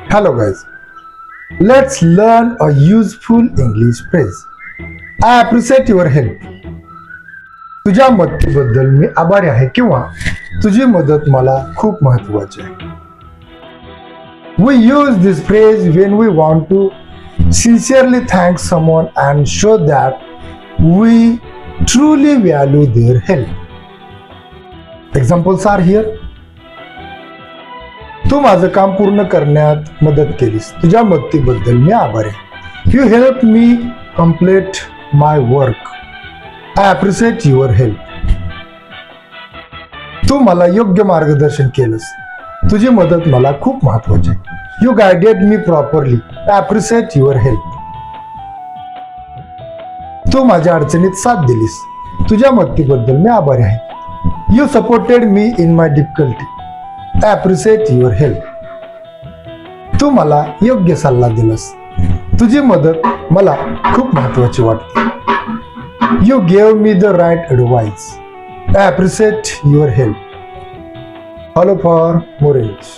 Hello guys, let's learn a useful English phrase. I appreciate your help. तुझ्या मदतीबद्दल मी आभारी आहे किंवा तुझी मदत मला खूप महत्त्वाची आहे. We use this phrase when we want to sincerely thank someone and show that we truly value their help. Examples are here. तू माझं काम पूर्ण करण्यात मदत केलीस. तुझ्या मदतीबद्दल मी आभारी आहे. You helped me complete my work. I appreciate your help. तू मला योग्य मार्गदर्शन केलंस. तुझी मदत मला खूप महत्त्वाची आहे. You guided me properly. I appreciate your help. तू माझ्या अडचणीत साथ दिलीस. तुझ्या मदतीबद्दल मी आभारी आहे. You supported me in my difficulty. I appreciate your help. तू मला योग्य सल्ला दिलास. तुझी मदत मला खूप महत्त्वाची वाटते. You gave me the right advice. I appreciate your help. Follow for more English.